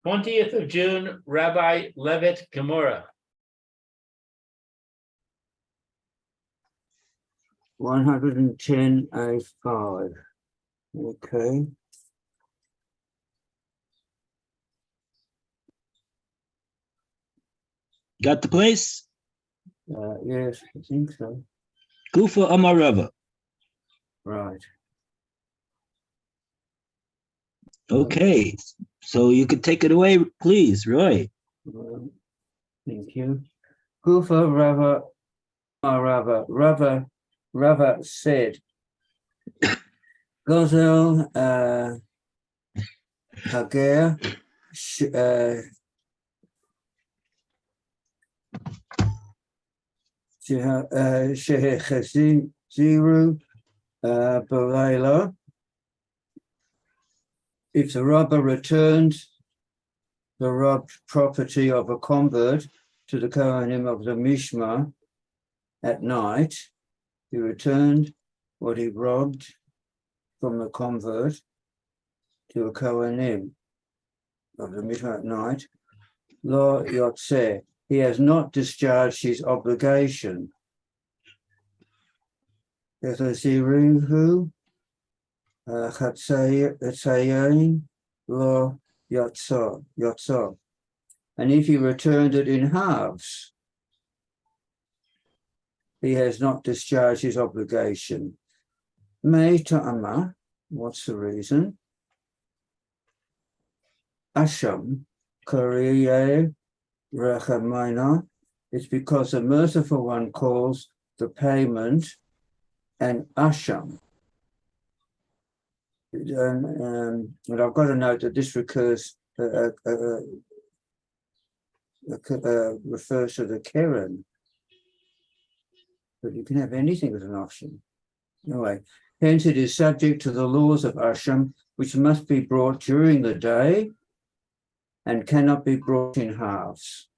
20th of June, Rabbi Levitt, Gemora. 110A5. Okay. Got the place? Yes, I think so. Gufa Amarava. Right. Okay, so you could take it away, please, Roy. Thank you. Gufa Rava said, Gozel Hager Shehechaziru Barela. If the robber returned the robbed property of a convert to the Kohanim of the Mishmar at night, he returned what he robbed from the convert to a Kohanim of the Mishmar at night. Lo Yotzeh, he has not discharged his obligation. Etaziruhu Chatzayin Lo Yotzo. And if he returned it in halves, he has not discharged his obligation. May ta'ama, what's the reason? Asham Kariye Rachamina, it's because the merciful one calls the payment an Asham. And I've got to note that this refers to the Keren. But you can have anything as an option. Anyway, hence it is subject to the laws of Asham, which must be brought during the day and cannot be brought in halves.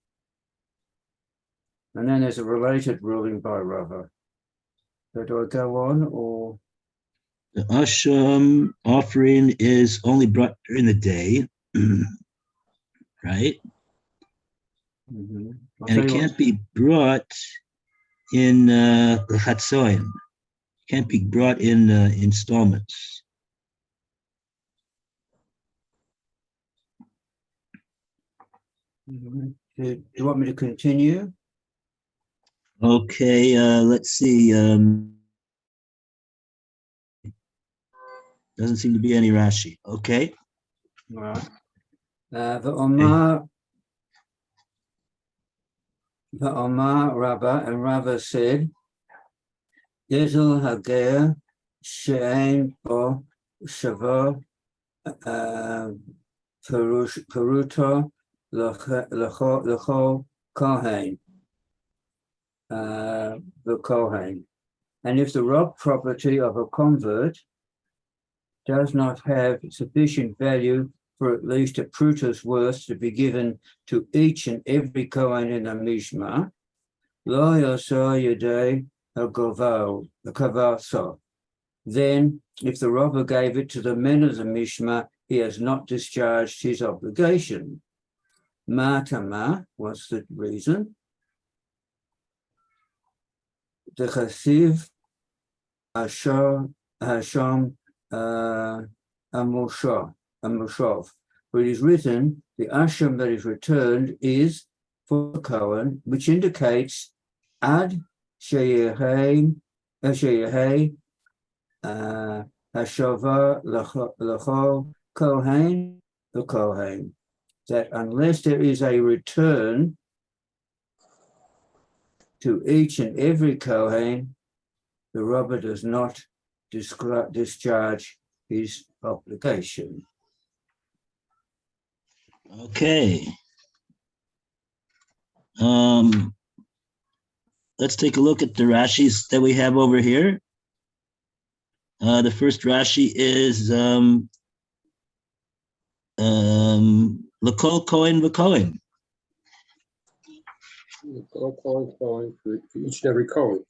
And then there's a related ruling by Rava. So do I go on or? The Asham offering is only brought during the day, right? Mm-hmm. And it can't be brought in the Chatzoin. Can't be brought in installments. Mm-hmm. Do you want me to continue? Okay, let's see. Doesn't seem to be any Rashi. Okay. Right. The Omar Rabbah, and Rabbah said, Yezel Hager Shein Bo Shavo Peruto L'chol Kohen the Kohen. And if the robbed property of a convert does not have sufficient value for at least a pruta's worth to be given to each and every Kohen in the Mishmar, Lo Yosor Yedei HaKavaso. Then, if the robber gave it to the men of the Mishmar, he has not discharged his obligation. Matama, what's the reason? The Chasiv Hasham Amushov. Where it is written, the asham that is returned is for the Kohen, which indicates ad sheyehei hashava l'chol kohen the Kohen, that unless there is a return to each and every Kohen, the robber does not discharge his obligation. Okay. Let's take a look at the Rashis that we have over here. The first Rashi is L'kol Kohen v'Kohen. L'kol Kohen for each and every Kohen.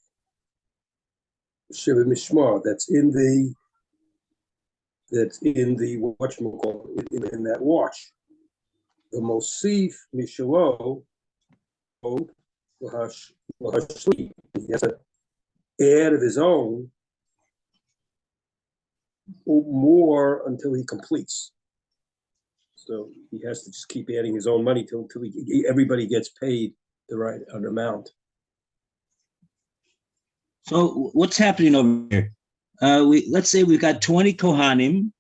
Shiva Mishmar, that's in the whatchamacallit, in that watch. the Mosif Mishalo, Lahashli. He has to add of his own more until he completes. So he has to just keep adding his own money till everybody gets paid the right amount. So what's happening over here? Let's say we've got 20 Kohanim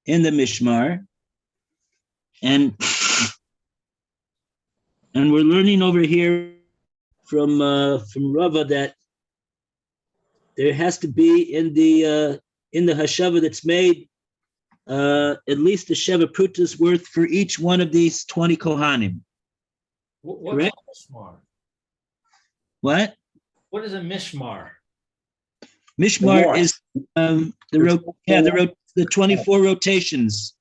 in the Mishmar, and we're learning over here from Rava that there has to be in the hashava that's made at least a sheva prutas worth for each one of these 20 Kohanim. What's Correct? a mishmar? What? What is a mishmar? Mishmar is the 24 rotations.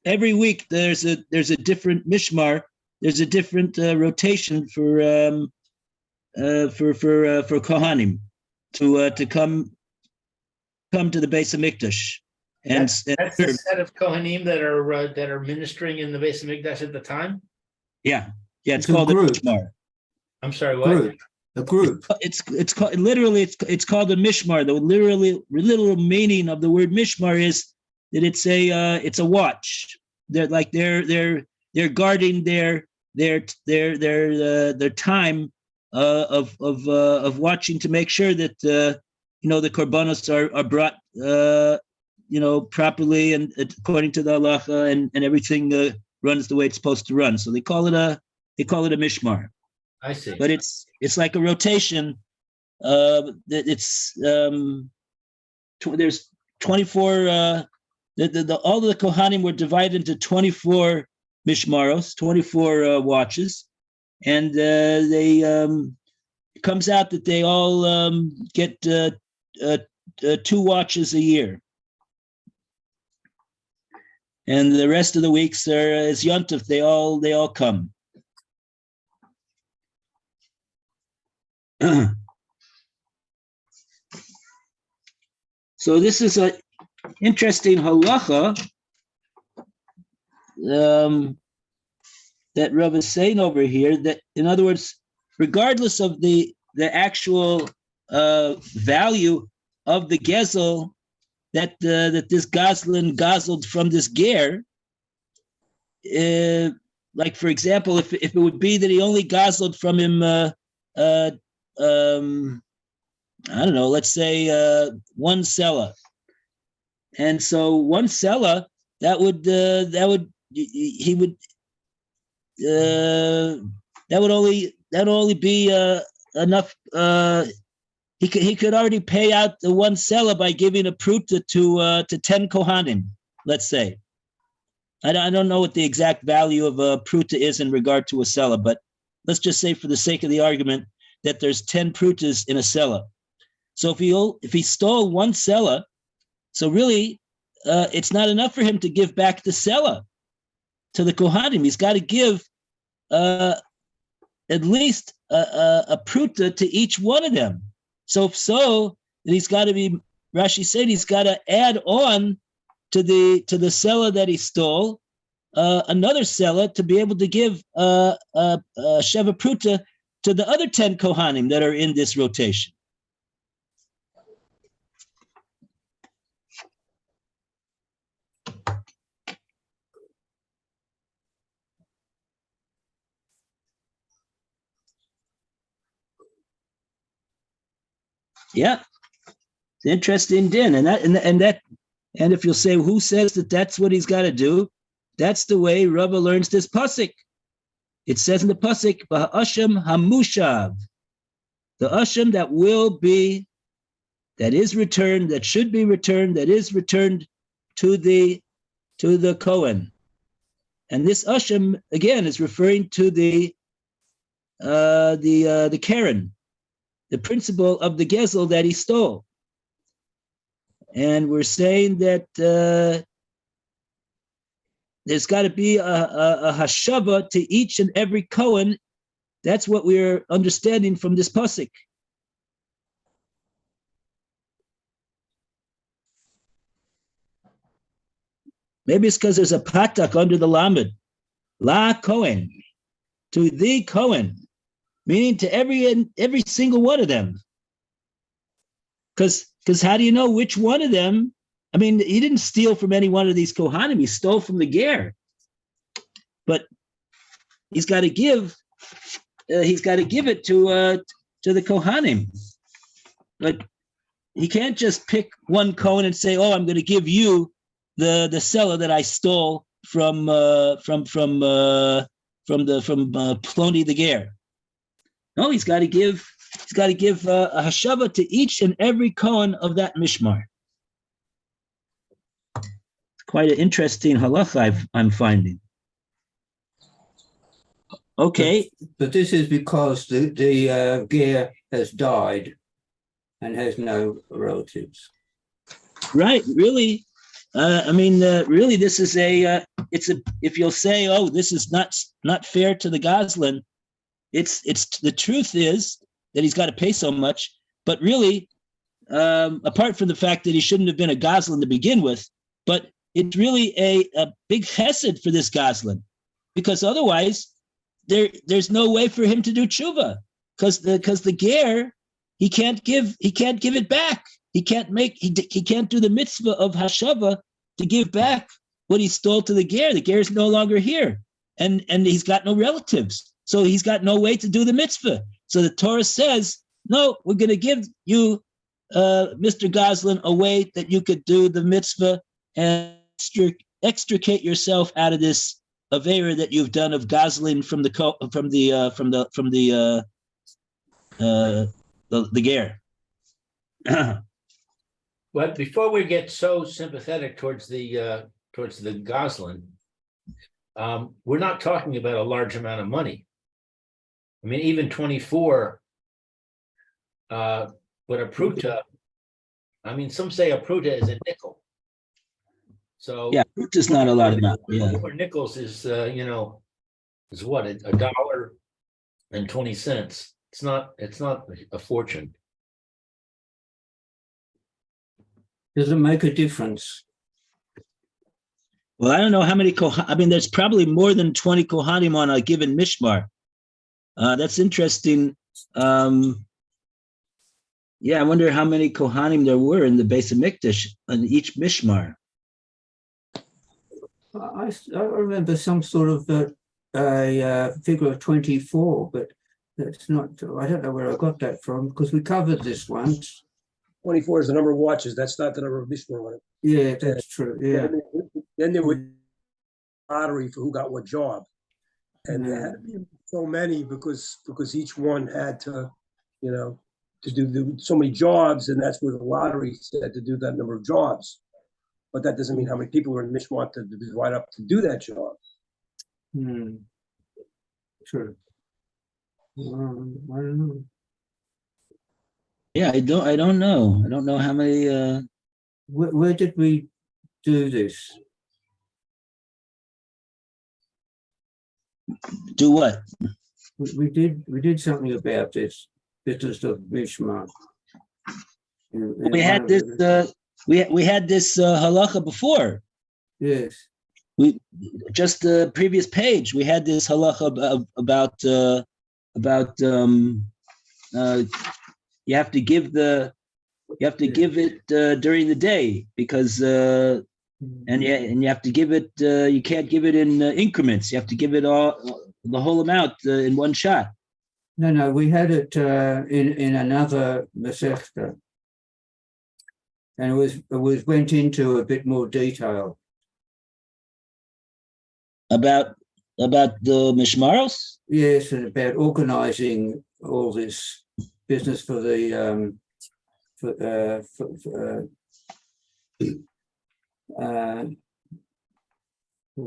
Every week there's a different mishmar. There's a different rotation for Kohanim to come to the base of Mikdash. And That's the set of Kohanim that are ministering in the base of Mikdash at the time. yeah, it's a called a group. mishmar. I'm sorry, what? Group. A group. It's called literally. It's called a mishmar. The literal meaning of the word mishmar is that it's a watch. They're guarding their time of watching to make sure that the korbanos are brought properly and according to the halacha, and everything runs the way it's supposed to run. So they call it a mishmar. I see. But it's like a rotation. There's 24. All the Kohanim were divided into 24 mishmaros, 24 watches, and it comes out that they all get 2 watches a year, and the rest of the weeks are as yontif. They all come. So this is an interesting halacha that Rav is saying over here, that in other words, regardless of the actual value of the gezel that this Goslin guzzled from this ger, like for example, if it would be that he only guzzled from him I don't know, let's say 1 sela. And so 1 sela, that would only be enough. He could already pay out the 1 sela by giving a pruta to 10 kohanim, let's say. I don't know what the exact value of a pruta is in regard to a sela, but let's just say for the sake of the argument that there's 10 prutas in a sela. So if he stole 1 sela, so really it's not enough for him to give back the sela to the kohanim. He's got to give at least a pruta to each one of them. So then he's got to be, Rashi said, he's got to add on to the sela that he stole another sela to be able to give sheva pruta to the other 10 kohanim that are in this rotation. Yeah, it's interesting din, and if you'll say, who says that that's what he's got to do? That's the way Rava learns this pasuk. It says in the pasuk, "Ba'asham hamushav," the asham that will be, that is returned, that should be returned, that is returned to the Kohen, and this asham again is referring to the Karen, the principle of the gezel that he stole. And we're saying that there's got to be a hashava to each and every Kohen. That's what we're understanding from this pasuk. Maybe it's because there's a patak under the lamed. La Cohen, to the Cohen, meaning to every single one of them. Because how do you know which one of them? I mean, he didn't steal from any one of these Kohanim. He stole from the Ger. But he's got to give. He's got to give it to the Kohanim. But he can't just pick one Kohen and say, "Oh, I'm going to give you the seller that I stole from Ploni the Ger." No, he's got to give. He's got to give a hashava to each and every Kohen of that mishmar. Quite an interesting halacha I'm finding. Okay. But this is because the Ger has died and has no relatives. Right, really. Really, this is if you'll say, oh, this is not fair to the Goslin, it's the truth is that he's got to pay so much, but really, apart from the fact that he shouldn't have been a Goslin to begin with, but it's really a big chesed for this Goslin, because otherwise there's no way for him to do tshuva, because the ger, he can't give it back. He can't do the mitzvah of hashava to give back what he stole to the ger. The ger is no longer here, and he's got no relatives, so he's got no way to do the mitzvah. So the Torah says, no, we're going to give you, Mr. Goslin, a way that you could do the mitzvah and extricate yourself out of this avera that you've done of Goslin from the ger. But before we get so sympathetic towards the Goslin, we're not talking about a large amount of money. I mean, even 24, but a pruta, I mean, some say a pruta is a nickel. So Yeah, pruta is not a lot of money. Yeah. 4 nickels is, is what, $1.20. It's not a fortune. Does it make a difference? Well, I don't know how many there's probably more than 20 Kohanim on a given mishmar. That's interesting. I wonder how many Kohanim there were in the Beis Hamikdash on each mishmar. I remember some sort of a figure of 24, but that's not, I don't know where I got that from, because we covered this once. 24 is the number of watches. That's not the number of mishmar on it. Yeah, that's true. Yeah. Then there was lottery for who got what job, and there had to be so many because each one had to, to do so many jobs, and that's where the lottery said to do that number of jobs. But that doesn't mean how many people were in mishmar to divide up to do that job. True. I don't know. Yeah, I don't know. I don't know how many. Where did we do this? Do what? We did something about this business of mishmar. We had this. We had this halacha before. Yes. We just the previous page. We had this halacha about you have to give it during the day, because and you have to give it. You can't give it in increments. You have to give it the whole amount in one shot. No, we had it in another Masechta, and it went into a bit more detail about the mishmaros. Yes, and about organizing all this business for the for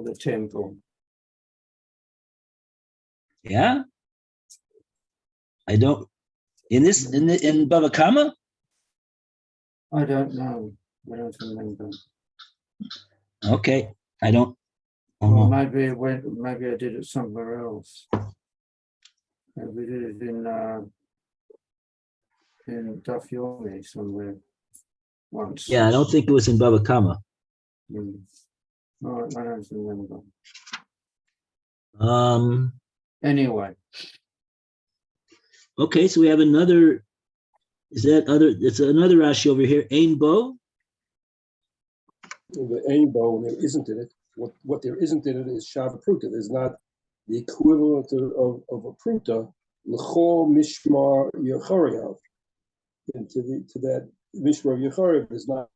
the temple. Yeah, I don't. In Bava Kama? I don't know. I don't remember. Okay, I don't. Well, maybe I did it somewhere else. We did it in Daf Yomi somewhere once. Yeah, I don't think it was in Bava Kama. No, I don't remember. Anyway, Okay, so we have another, it's another Rashi over here, Ein Bo. The aim bow, and there isn't in it. What there isn't in it is Shava Pruta. There's not the equivalent of a Pruta, L'chol Mishmar Yechorev. And to that Mishmar Yechorev, there's not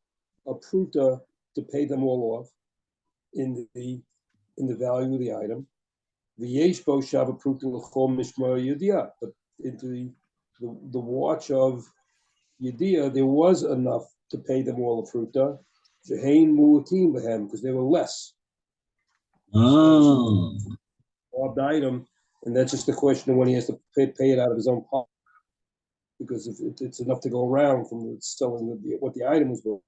a Pruta to pay them all off in the value of the item. The Yesh Bo Shava Pruta L'chol Mishmar Yedia. But into the watch of Yedia, there was enough to pay them all a Pruta. Because they were less Oh, robbed item, and that's just the question of when he has to pay it out of his own pocket. Because if it's enough to go around from selling what the item was worth.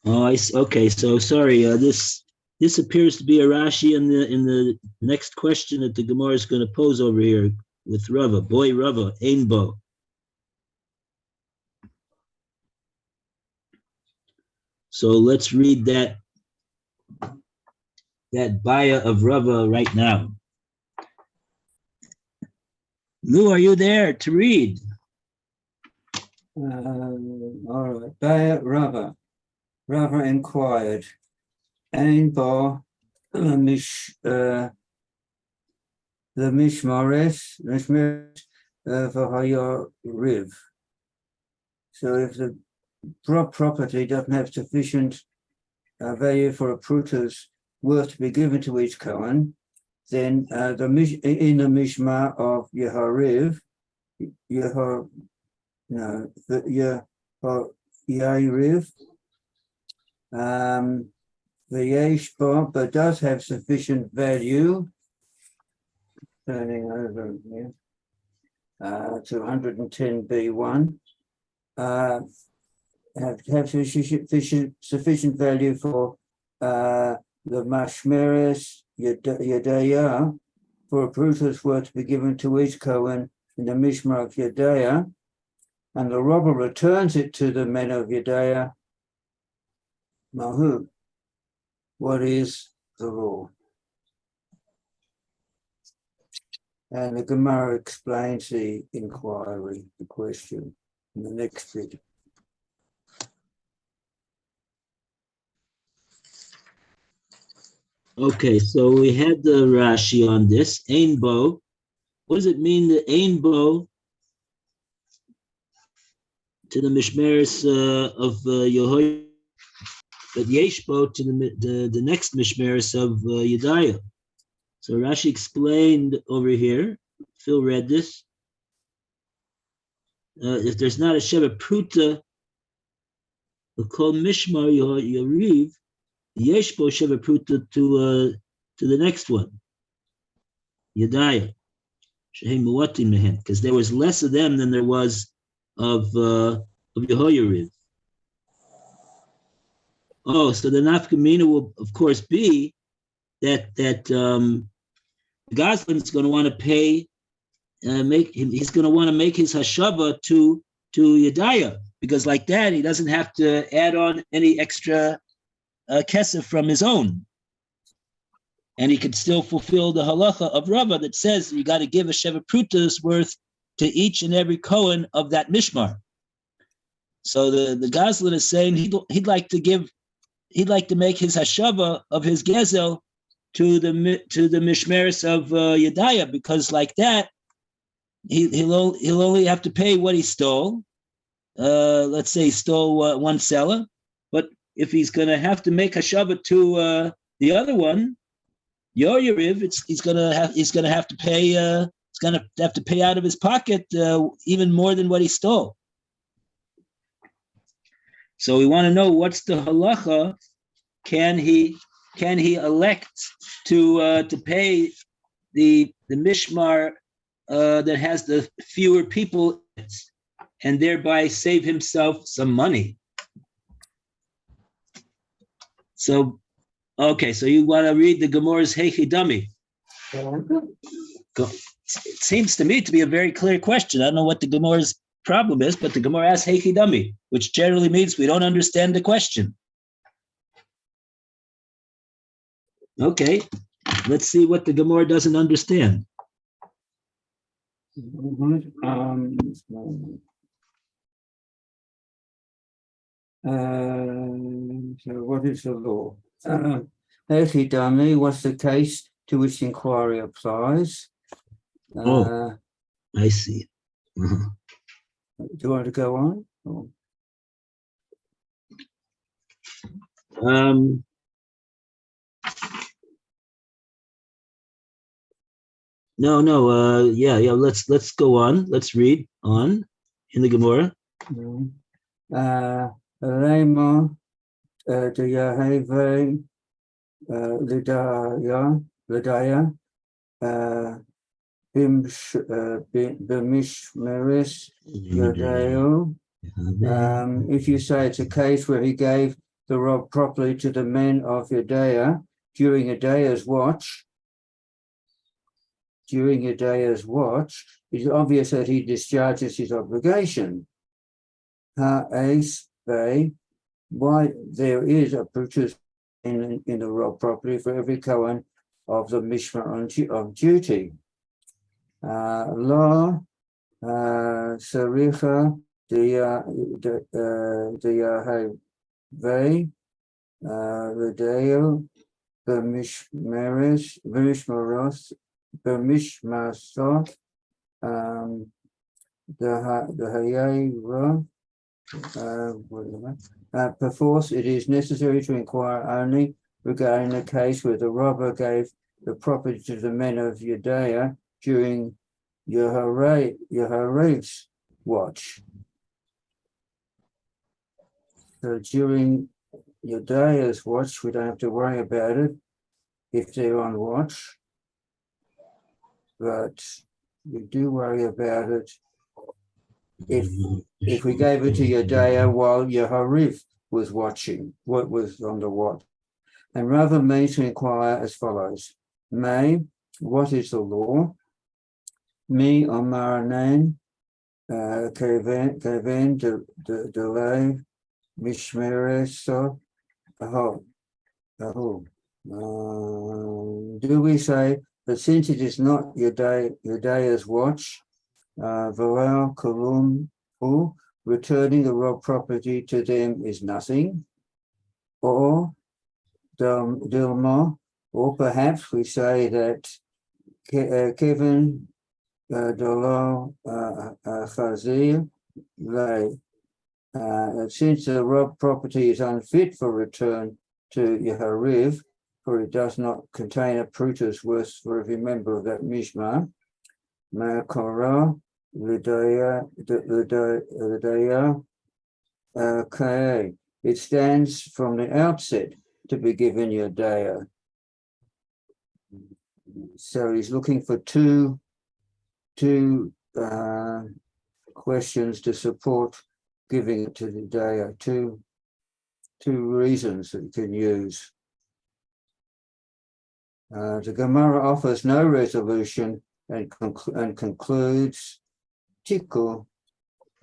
oh, okay. So sorry. This appears to be a Rashi in the next question that the Gemara is going to pose over here with Rava, boy Rava, Ein Bo. So let's read that Baya of Rava right now. Lou, are you there to read? all right. Baya Rava. Rava inquired. Ein Bo the Mishmares V'Haya Riv. So if the property doesn't have sufficient value for a Pruta's worth to be given to each Kohen, then in the Mishmar of Yehariv, Yehariv, the Yesh Bo, but does have sufficient value, turning over here, to 110b1, have sufficient value for the Mashmeres Yedaya, for a Pruta's worth to be given to each Kohen in the Mishmar of Yedaya, and the robber returns it to the men of Yedaya. Mahu, what is the law? And the Gemara explains the inquiry, the question, in the next bit. Okay, so we had the Rashi on this, Ein Bo. What does it mean, the Ein Bo to the Mishmeres of Yehoiada, but Yesh Bo to the next Mishmeres of Yedaya? So Rashi explained over here, Phil read this, if there's not a Sheva Pruta, we'll call Mishmar Yariv, Yesh Bo Sheva Pruta to the next one, Yedaya, Shehem Muatim Mehen, because there was less of them than there was of Yehoyariv. Oh, so the nafkamina will of course be that the Goslin is going to want to pay, he's going to want to make his hashava to Yedaya, because like that he doesn't have to add on any extra kesef from his own, and he could still fulfill the halacha of Rava that says you got to give a sheva prutas worth to each and every Kohen of that mishmar. So the Goslin is saying he'd like to make his hashava of his gezel to the mishmeres of Yedaya, because like that he'll only have to pay what he stole. Let's say he stole one seller, but if he's going to have to make hashava to the other one, Yoyariv, he's going to have to pay. He's going to have to pay out of his pocket even more than what he stole. So we want to know what's the halacha. Can he elect to pay the mishmar that has the fewer people and thereby save himself some money? So, okay, so you want to read the Gemora's Heichi Dami. It seems to me to be a very clear question. I don't know what the Gemora's problem is, but the Gemora asks Heichi Dami, which generally means we don't understand the question. Okay, Let's see what the Gemara doesn't understand. So what is the law? Echidami, what's the case to which the inquiry applies? I see. Uh-huh. Do you want to go on? Or- No, yeah, let's go on. Let's read on in the Gemara. Lema de Yahweh Lidaya Bimishmeris Yodeo. If you say it's a case where he gave the rob properly to the men of Judea during Judea's watch, it's obvious that he discharges his obligation. Why there is a purchase in the rob property for every Cohen of the Mishmar on duty. Law Saricha the Yahweh Redeo B'mishmaros the Hayera perforce it is necessary to inquire only regarding the case where the robber gave the property to the men of Judea during Yehorav's watch. So during Judea's watch, we don't have to worry about it if they're on watch, but we do worry about it if we gave it to Judea while Yehorav was watching, what was on the watch. And rather means to inquire as follows. What is the law? Me Omaranan Keven delay Mishmereso. Do we say that since it is not Judea's watch, Valal Kalum, returning the rob property to them is nothing, or Dilma, or perhaps we say that Kevin Dolo Chazir, since the rob property is unfit for return to Yehorav, for it does not contain a prutus worth for every member of that Mishmar, Makora Lidaya it stands from the outset to be given Yodaya. So he's looking for two questions to support giving it to the Yodaya, two reasons that you can use. The Gemara offers no resolution and concludes, Tiku,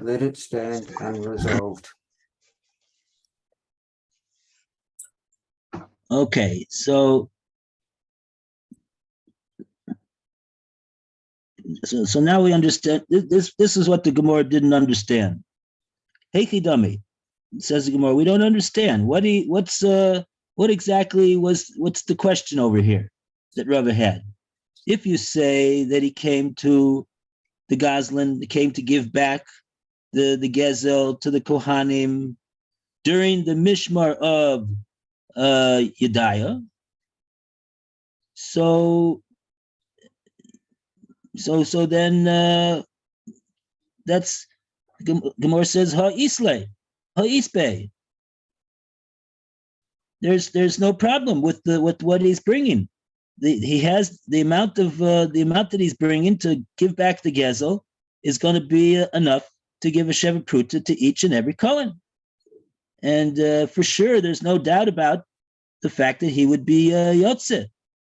let it stand unresolved. Okay, so now we understand. This is what the Gemara didn't understand. Heiki dummy, says the Gemara. We don't understand. What exactly what's the question over here that Rava had? If you say that he came to the Goslin, came to give back the Gezel to the Kohanim during the Mishmar of Yedaya, so then that's Gemara says ha'isle, ha'isbe. There's no problem with what he's bringing. He has the amount that he's bringing to give back the Gezel is going to be enough to give a Sheva Pruta to each and every Kohen. And for sure, there's no doubt about the fact that he would be Yotze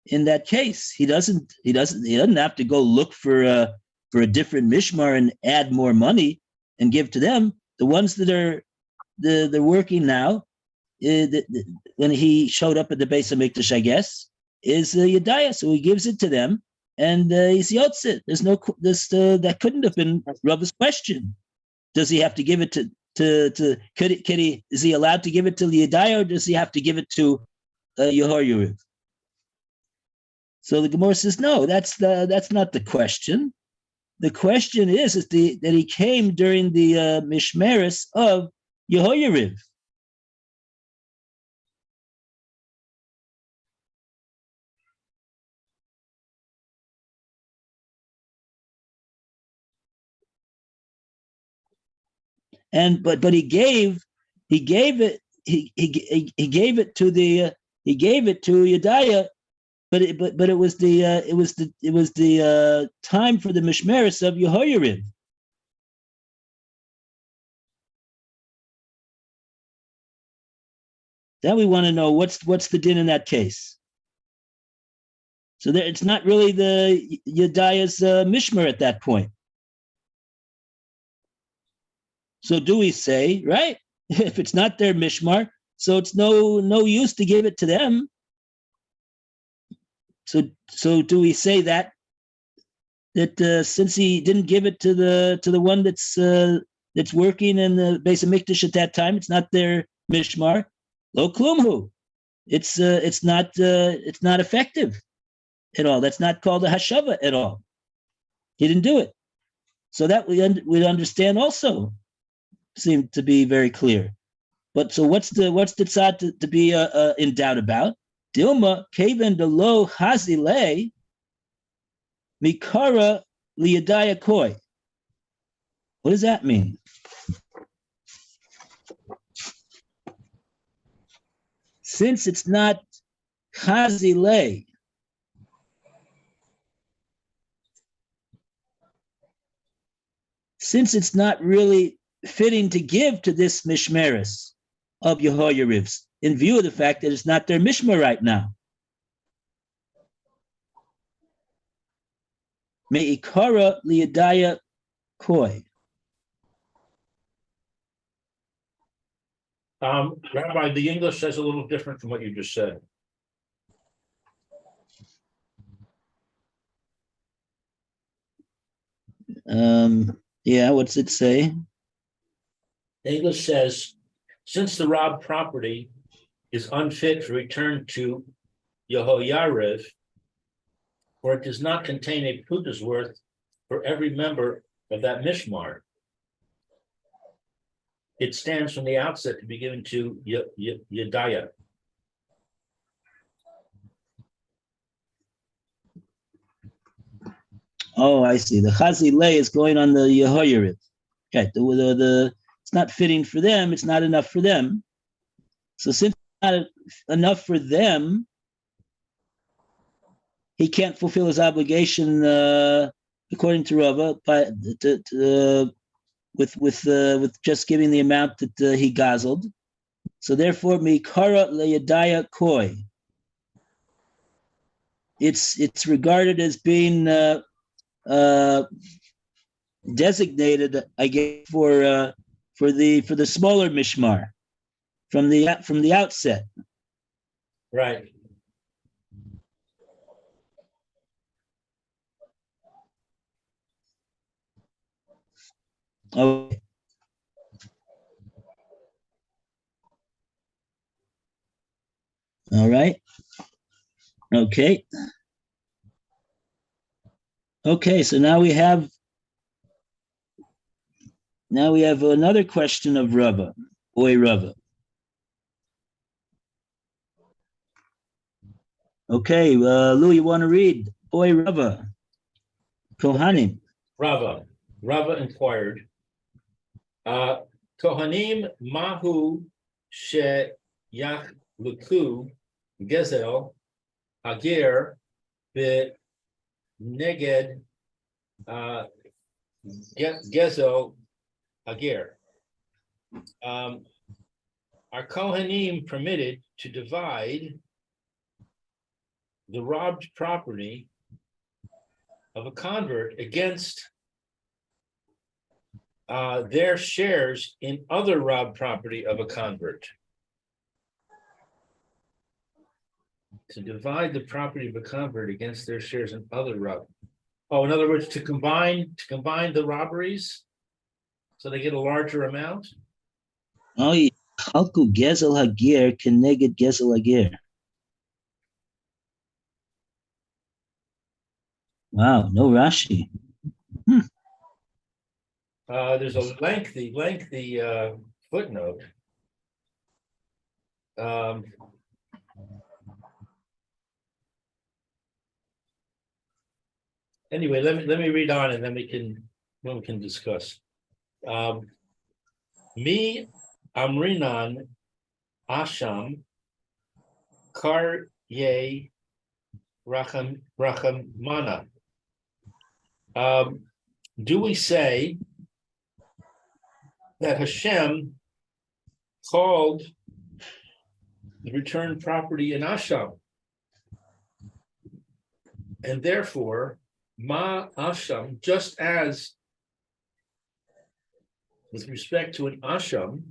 in that case. He doesn't have to go look for a different Mishmar and add more money and give to them. The ones that are they're working now, when he showed up at the Beis HaMikdash, I guess, is Yedaya. So he gives it to them, and he's Yotzit. There's no that couldn't have been Rava's question. Does he have to give it to could he is he allowed to give it to Yedaya, or does he have to give it to Yehoyariv? So the Gemara says, no, that's not the question. The question is that he came during the Mishmeres of Yehoyariv. And but he gave it to Yedaya, but it was the time for the Mishmeres of Yehoyariv. Then we want to know what's the din in that case. So that it's not really the Yedaya's mishmer at that point. So do we say, right? If it's not their mishmar, so it's no use to give it to them. So do we say that since he didn't give it to the one that's working in the Beis Hamikdash at that time, it's not their mishmar, lo klumhu. It's not effective at all. That's not called a hashava at all. He didn't do it. So that we understand also. Seem to be very clear. But so what's the tzad to be in doubt about? Dilma kaven de lo hazile mikara liyadaya koi. What does that mean? Since it's not hazile, since it's not really fitting to give to this mishmeres of Yehoyarivs, in view of the fact that it's not their mishmer right now. Me'ikara liyadaya koi. Rabbi, the English says a little different from what you just said. Yeah, what's it say? English says, since the robbed property is unfit for return to Yehoyariv, for it does not contain a puta's worth for every member of that mishmar, it stands from the outset to be given to Yedaya. Oh, I see. The Chazile is going on the Yehoyariv. Okay, it's not fitting for them. It's not enough for them. So since it's not enough for them, he can't fulfill his obligation according to Rava with just giving the amount that he gazeled. So therefore, mikara leyadaya koi. It's regarded as being designated, I guess, for the smaller mishmar from the outset. Right. Okay. All right. Okay. Okay, so now we have another question of Rava, Oy Rava. Okay, Lou, you want to read Oy Rava, Kohanim. Rava inquired, Kohanim mahu she yach luku gezel hager be neged gezel hager. Are Kohanim permitted to divide the robbed property of a convert against their shares in other robbed property of a convert? to divide the property of a convert against their shares in other in other words, to combine the robberies so they get a larger amount. Oh, Chalku Gezel Hagir Keneged Gezel Hagir. Wow, no Rashi. There's a lengthy footnote. Anyway, let me read on and then we can discuss. Mi Amrinan Asham Kar Ye Rachamana. Do we say that Hashem called the returned property in Asham? And therefore, Ma Asham, just as with respect to an Asham,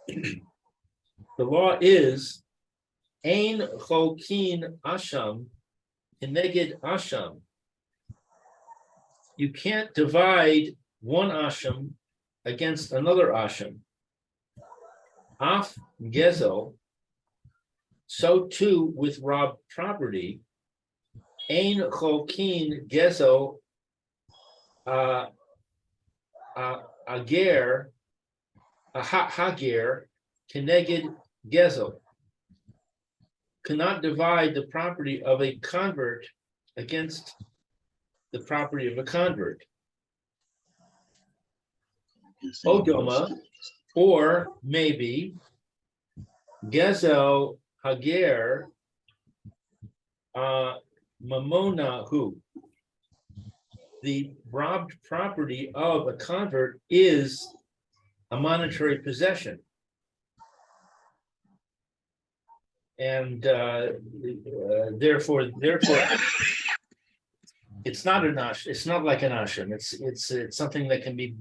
the law is Ein Cholkin Asham Keneged Asham. You can't divide one Asham against another Asham. Af Gezel, so too with robbed property. Ein Cholkin Gezel Hager Keneged Gezel. Cannot divide the property of a convert against the property of a convert. Odoma, or maybe Gezel Hager Mamona, who the robbed property of a convert is a monetary possession. And therefore, it's not an asham. It's not like an asham. It's something that can be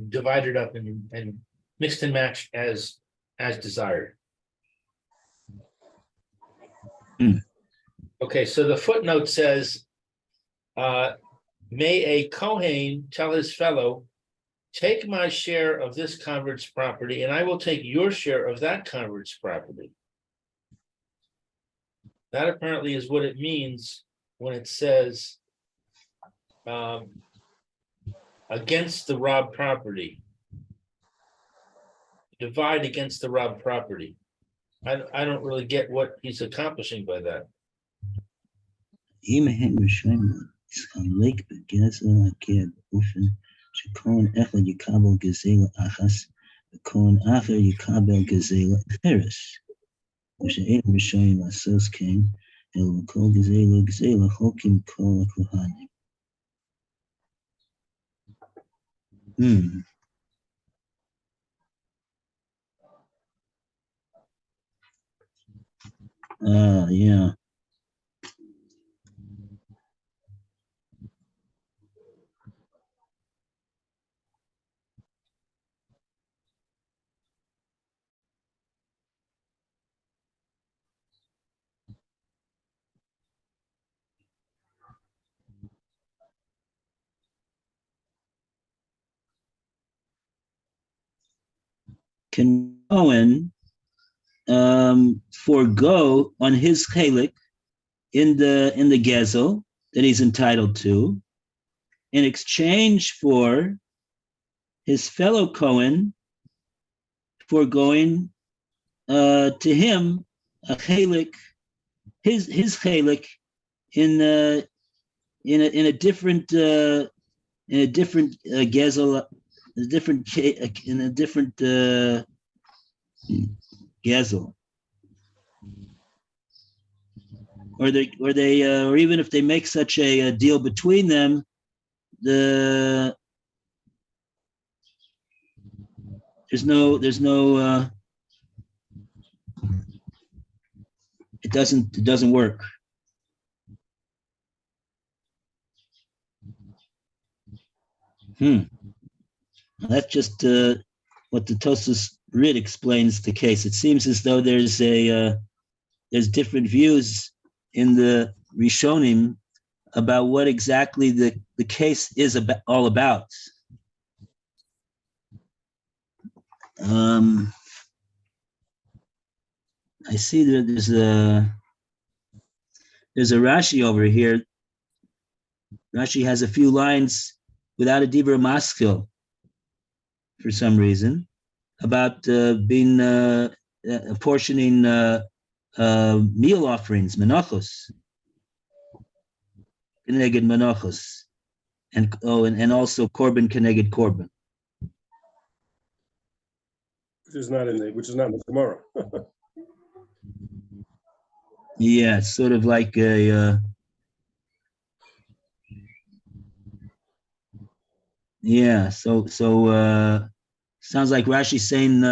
divided up and mixed and matched as desired. Okay, so the footnote says, may a Kohen tell his fellow, take my share of this convert's property, and I will take your share of that convert's property. That apparently is what it means when it says against the robbed property. Divide against the robbed property. I don't really get what he's accomplishing by that. Yeah. Can Cohen forego on his chalik in the gezel that he's entitled to in exchange for his fellow Cohen foregoing to him a chalik, his chalik in a different gezel, in a different gezel, or even if they make such a deal between them, there's no it doesn't work. That's just what the Tosfos Rid explains the case. It seems as though there's a there's different views in the Rishonim about what exactly the case is all about. I see that there's a Rashi over here. Rashi has a few lines without a Dibur Maskil for some reason about being apportioning meal offerings, menachos, keneged menachos, and also korban keneged korban. Which is not in the Gemara. Yeah, it's sort of like a yeah. So sounds like Rashi saying,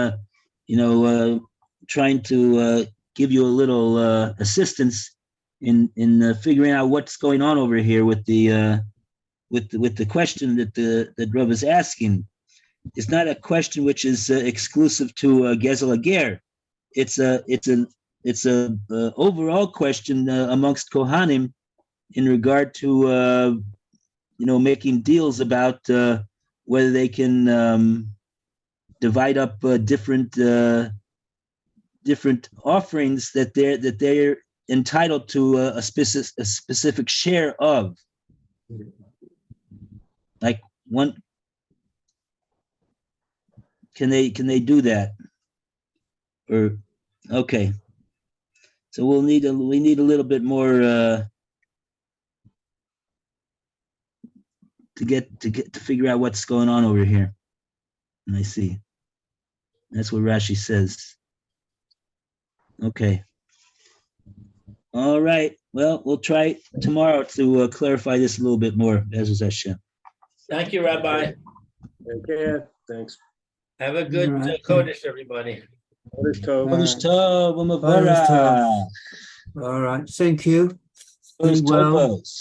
trying to give you a little assistance in figuring out what's going on over here with the question that Rav is asking. It's not a question which is exclusive to Gezel Ager. It's a overall question amongst Kohanim in regard to making deals about whether they can divide up different offerings that they're entitled to a specific share of. Like one, can they do that? Or okay, so we need a little bit more to figure out what's going on over here. And I see. That's what Rashi says. Okay. All right. Well, we'll try tomorrow to clarify this a little bit more. Bezos Hashem. Thank you, Rabbi. Okay, thanks. Have a good Right. Kodesh, everybody. Kodesh Tov. Kodesh Tov, Kodesh U'Mevorach. All right. Thank you. Kodesh Be well. Tovos.